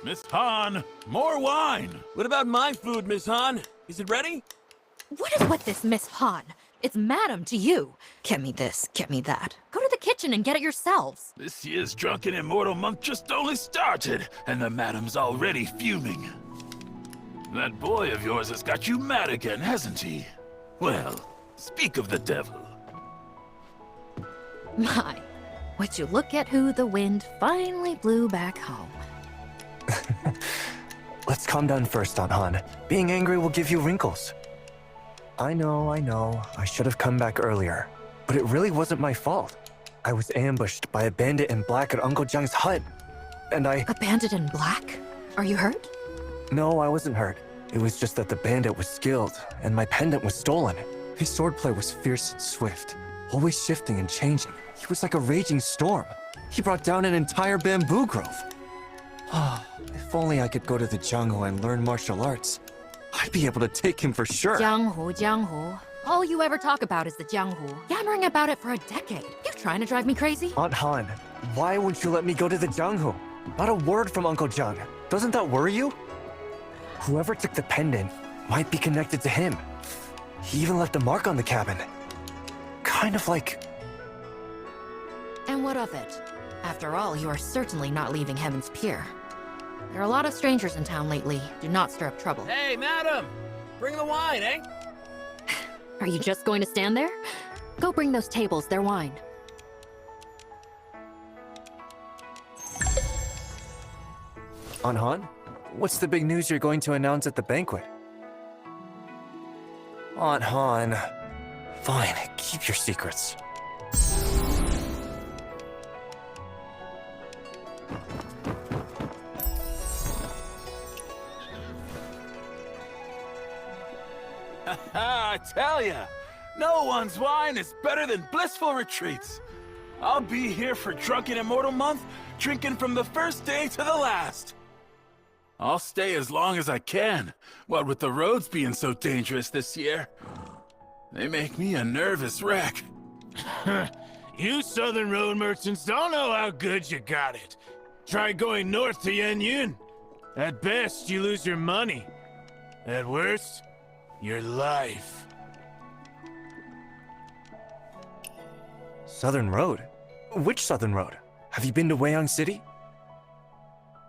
Miss Han, more wine! What about my food, Miss Han? Is it ready? What is with this Miss Han? It's madam to you. Get me this, get me that. Go to the kitchen and get it yourselves. This year's Drunken Immortal Month just only started, and the madam's already fuming. That boy of yours has got you mad again, hasn't he? Well, speak of the devil. My, would you look at who the wind finally blew back home. Let's calm down first, Aunt Han. Being angry will give you wrinkles. I know. I should have come back earlier. But it really wasn't my fault. I was ambushed by a bandit in black at Uncle Jung's hut. And I... A bandit in black? Are you hurt? No, I wasn't hurt. It was just that the bandit was skilled, and my pendant was stolen. His swordplay was fierce and swift, always shifting and changing. He was like a raging storm. He brought down an entire bamboo grove. If only I could go to the jungle and learn martial arts. I'd be able to take him for sure. Jianghu. All you ever talk about is the Jianghu. Yammering about it for a decade. You trying to drive me crazy? Aunt Han, why won't you let me go to the Jianghu? Not a word from Uncle Jung. Doesn't that worry you? Whoever took the pendant might be connected to him. He even left a mark on the cabin. Kind of like... And what of it? After all, you are certainly not leaving Heaven's Pier. There are a lot of strangers in town lately. Do not stir up trouble. Hey, madam! Bring the wine, eh? Are you just going to stand there? Go bring those tables their wine. Aunt Han, what's the big news you're going to announce at the banquet? Aunt Han, fine, keep your secrets. I tell ya, no one's wine is better than Blissful Retreats. I'll be here for Drunken Immortal Month, drinking from the first day to the last. I'll stay as long as I can, what with the roads being so dangerous this year. They make me a nervous wreck. You southern road merchants don't know how good you got it. Try going north to Yanyun. At best, you lose your money. At worst, your life. Southern Road? Which Southern Road? Have you been to Weiyang City?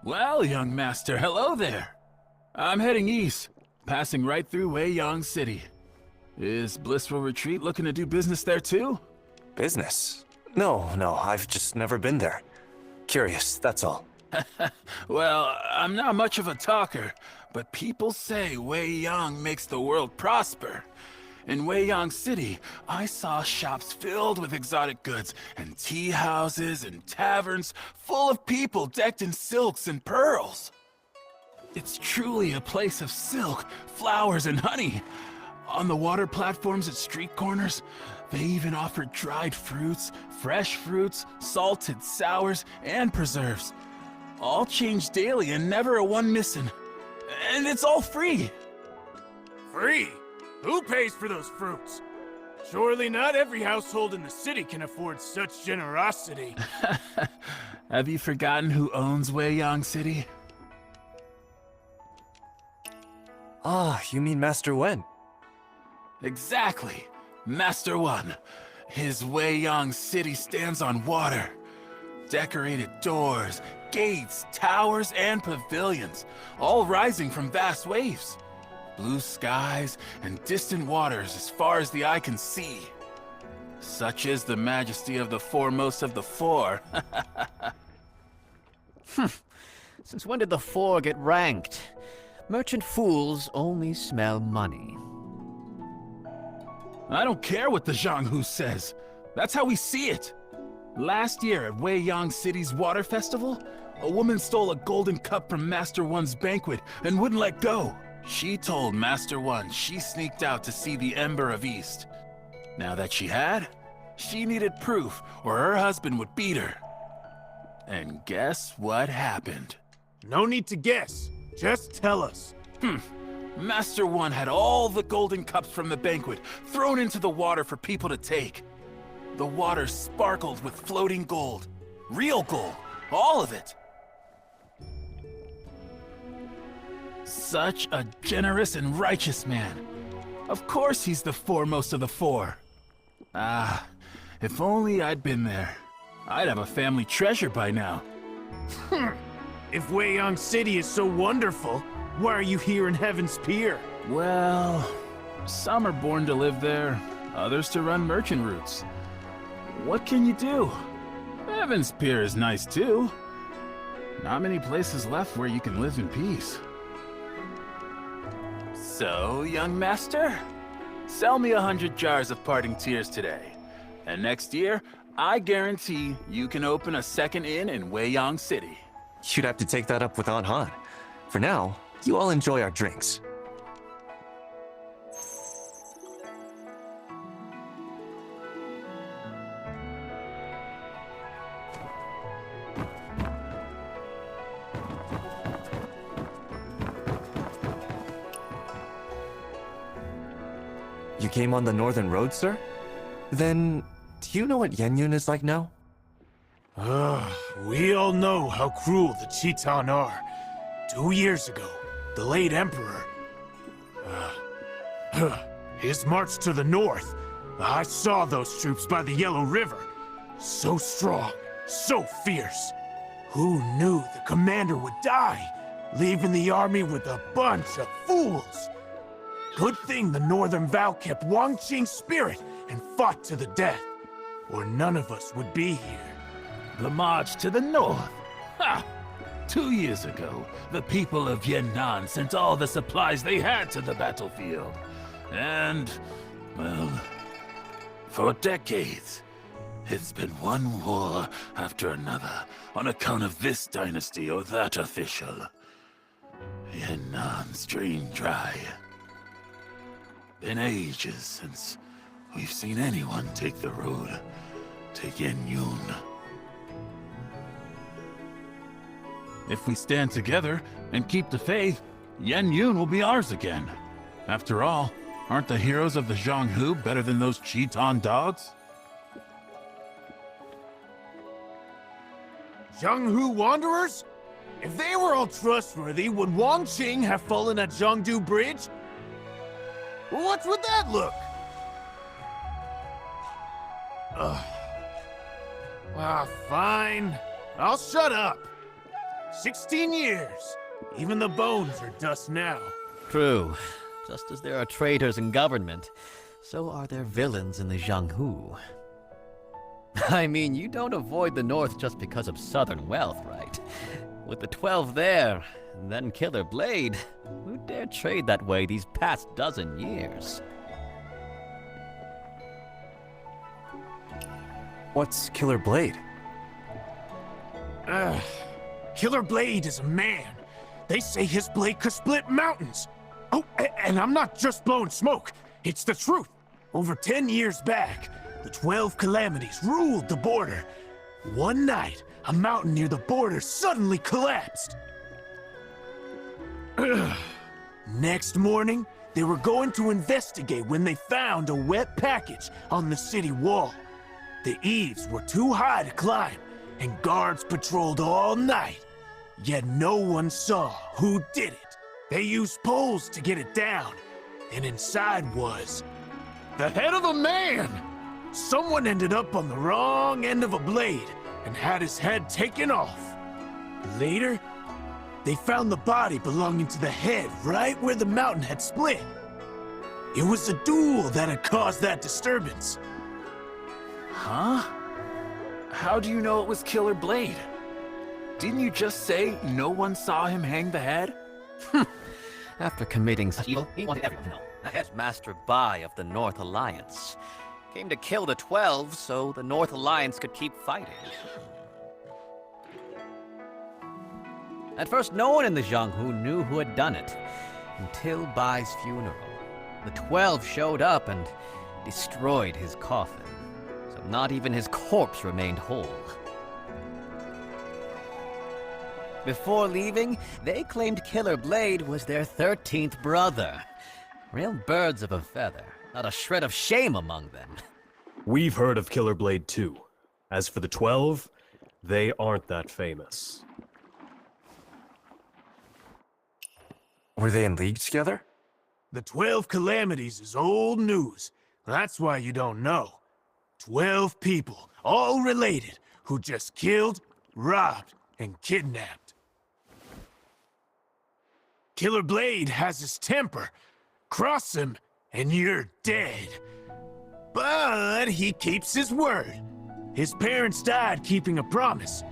Well, young master, hello there. I'm heading east, passing right through Weiyang City. Is Blissful Retreat looking to do business there too? Business? No, I've just never been there. Curious, that's all. Well, I'm not much of a talker, but people say Weiyang makes the world prosper. In Weiyang City, I saw shops filled with exotic goods, and tea houses and taverns full of people decked in silks and pearls. It's truly a place of silk, flowers, and honey. On the water platforms at street corners, they even offer dried fruits, fresh fruits, salted sours, and preserves. All changed daily and never a one missing. And it's all free. Free? Who pays for those fruits? Surely not every household in the city can afford such generosity. Have you forgotten who owns Weiyang City? Ah, you mean Master Wen? Exactly. Master One. His Weiyang City stands on water. Decorated doors, gates, towers, and pavilions, all rising from vast waves. Blue skies and distant waters as far as the eye can see. Such is the majesty of the foremost of the four. Since when did the four get ranked? Merchant fools only smell money. I don't care what the Zhanghu says. That's how we see it. Last year at Weiyang City's water festival, a woman stole a golden cup from Master One's banquet and wouldn't let go. She told Master One she sneaked out to see the Ember of East. Now that she had, she needed proof or her husband would beat her. And guess what happened? No need to guess. Just tell us. Master One had all the golden cups from the banquet thrown into the water for people to take. The water sparkled with floating gold. Real gold. All of it. Such a generous and righteous man. Of course he's the foremost of the four. Ah, if only I'd been there. I'd have a family treasure by now. If Weiyang City is so wonderful, why are you here in Heaven's Pier? Well, some are born to live there, others to run merchant routes. What can you do? Heaven's Pier is nice too. Not many places left where you can live in peace. So, young master, sell me 100 jars of parting tears today. And next year, I guarantee you can open a second inn in Weiyang City. You'd have to take that up with Aunt Han. For now, you all enjoy our drinks. You came on the Northern Road, sir? Then, do you know what Yenyun is like now? We all know how cruel the Chitan are. 2 years ago, the late Emperor... his march to the north. I saw those troops by the Yellow River. So strong, so fierce. Who knew the commander would die, leaving the army with a bunch of fools? Good thing the Northern Vow kept Wang Qing's spirit and fought to the death, or none of us would be here. The march to the north? Ha! 2 years ago, the people of Yan'an sent all the supplies they had to the battlefield. And, well, for decades, it's been one war after another on account of this dynasty or that official. Yan'an's drained dry. Been ages since we've seen anyone take the road to Yenyun. If we stand together and keep the faith, Yenyun will be ours again. After all, aren't the heroes of the Zhanghu better than those Chitan dogs? Zhanghu wanderers? If they were all trustworthy, would Wang Qing have fallen at Zhangdu Bridge? What's with that look? Fine. I'll shut up. 16 years. Even the bones are dust now. True. Just as there are traitors in government, so are there villains in the Jianghu. I mean, you don't avoid the North just because of southern wealth, right? With the 12 there, and then Killer Blade, who dare trade that way these past dozen years? What's Killer Blade? Killer Blade is a man. They say his blade could split mountains. Oh, and I'm not just blowing smoke. It's the truth. Over 10 years back, the 12 calamities ruled the border. One night, a mountain near the border suddenly collapsed. Next morning, they were going to investigate when they found a wet package on the city wall. The eaves were too high to climb, and guards patrolled all night. Yet no one saw who did it. They used poles to get it down, and inside was the head of a man! Someone ended up on the wrong end of a blade and had his head taken off. Later, they found the body belonging to the head right where the mountain had split. It was a duel that had caused that disturbance. Huh? How do you know it was Killer Blade? Didn't you just say no one saw him hang the head? After committing evil, he wanted everyone to know. As Master Bai of the North Alliance came to kill the 12 so the North Alliance could keep fighting. At first, no one in the Jianghu knew who had done it, until Bai's funeral. The 12 showed up and destroyed his coffin, so not even his corpse remained whole. Before leaving, they claimed Killer Blade was their 13th brother. Real birds of a feather, not a shred of shame among them. We've heard of Killer Blade too. As for the 12, they aren't that famous. Were they in league together? The 12 calamities is old news. That's why you don't know. 12 people, all related, who just killed, robbed, and kidnapped. Killer Blade has his temper. Cross him, and you're dead. But he keeps his word. His parents died keeping a promise.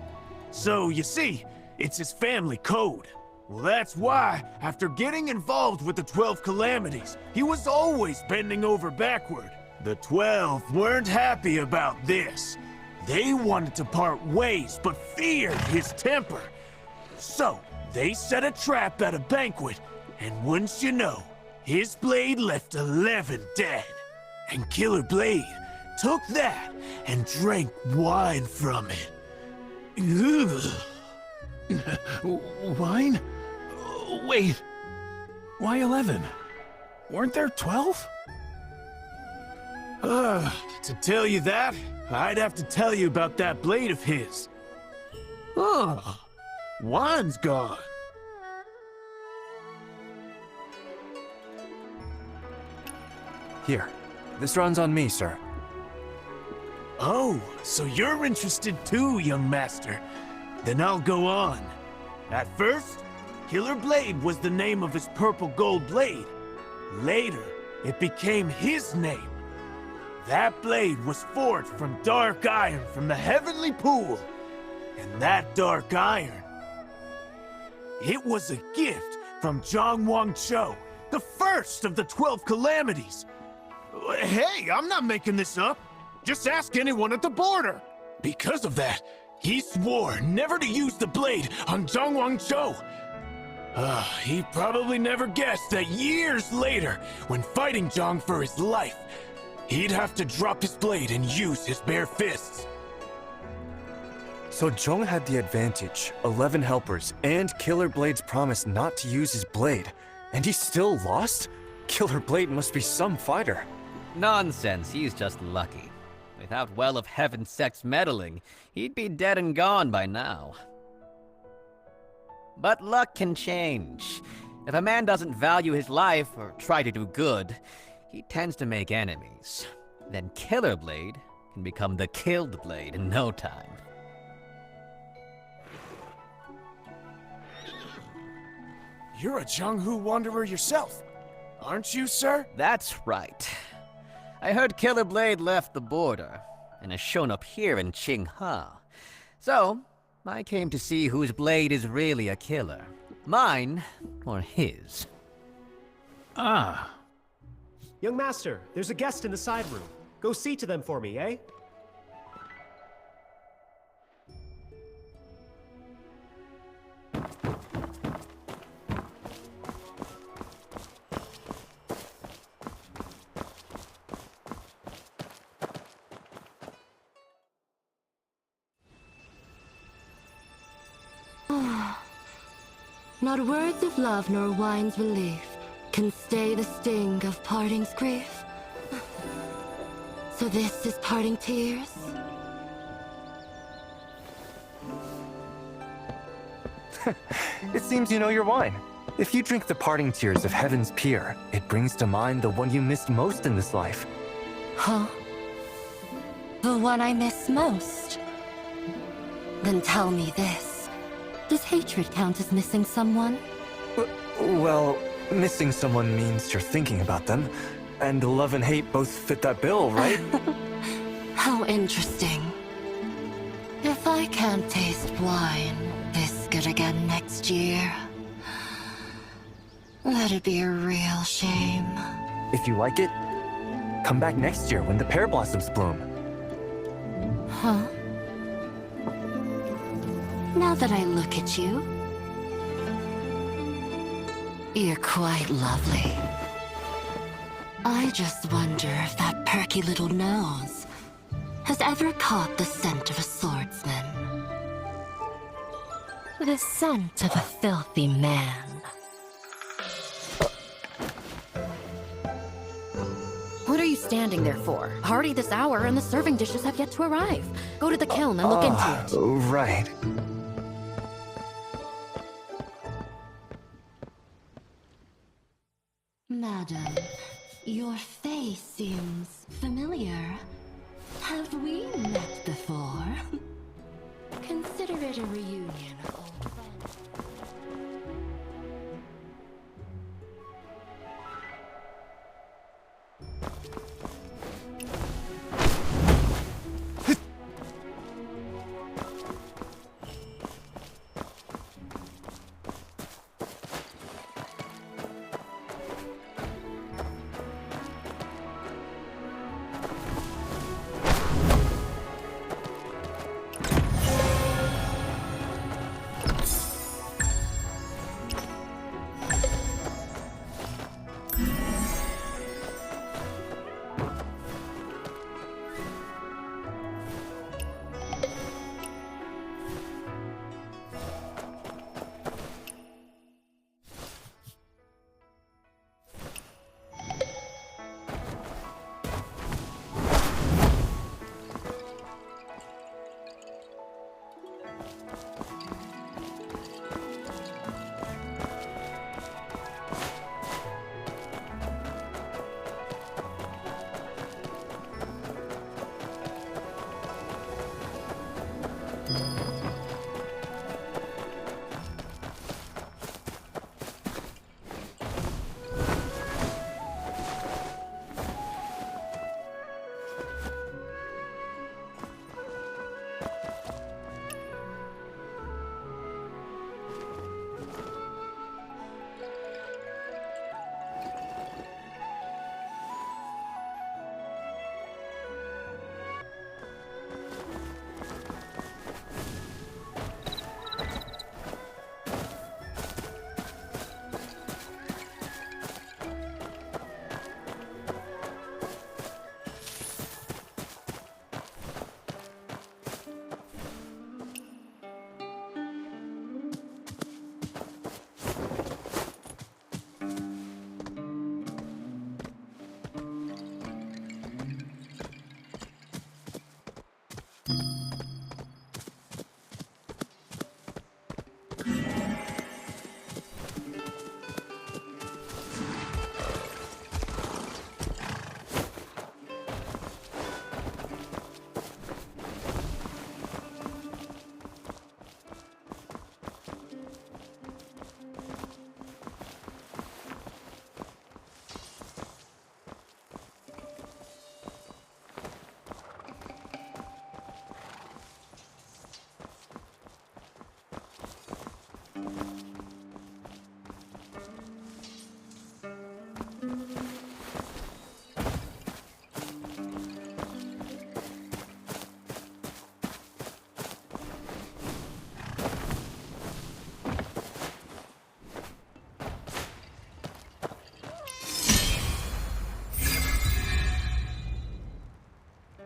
So, you see, it's his family code. Well, that's why, after getting involved with the 12 calamities, he was always bending over backward. The 12 weren't happy about this. They wanted to part ways, but feared his temper. So, they set a trap at a banquet, and wouldn't you know, his blade left 11 dead. And Killer Blade took that and drank wine from it. Wine? Wait. Why 11? Weren't there 12? To tell you that, I'd have to tell you about that blade of his. Wine's gone. Here, this runs on me, sir. Oh, so you're interested too, young master. Then I'll go on. At first, Killer Blade was the name of his purple gold blade. Later, it became his name. That blade was forged from dark iron from the heavenly pool. And that dark iron, it was a gift from Zhang Wangchou, the first of the 12 calamities. Hey, I'm not making this up. Just ask anyone at the border. Because of that, he swore never to use the blade on Zhang Wangchou. He probably never guessed that years later, when fighting Zhang for his life, he'd have to drop his blade and use his bare fists. So Zhong had the advantage, 11 helpers, and Killer Blade's promise not to use his blade, and he still lost? Killer Blade must be some fighter. Nonsense, he's just lucky. Without Well of Heaven sex meddling, he'd be dead and gone by now. But luck can change. If a man doesn't value his life or try to do good, he tends to make enemies. Then Killer Blade can become the Killed Blade in no time. you're a Jianghu wanderer yourself, aren't you, sir? That's right. I heard Killer Blade left the border and has shown up here in Qinghe. So, I came to see whose blade is really a killer. Mine or his. Ah. Young master, there's a guest in the side room. Go see to them for me, eh? Not words of love nor wine's relief can stay the sting of parting's grief. So this is parting tears? It seems you know your wine. If you drink the parting tears of Heaven's Pier, it brings to mind the one you missed most in this life. Huh? The one I miss most? Then tell me this. Does hatred count as missing someone? Well, missing someone means you're thinking about them, and love and hate both fit that bill, right? How interesting. If I can't taste wine this good again next year, that'd be a real shame. If you like it, come back next year when the pear blossoms bloom. Huh? Now that I look at you, you're quite lovely. I just wonder if that perky little nose has ever caught the scent of a swordsman. The scent of a filthy man. What are you standing there for? Already this hour and the serving dishes have yet to arrive. Go to the kiln and look into it. Right. Madam, your face seems familiar. Have we met before? Consider it a reunion.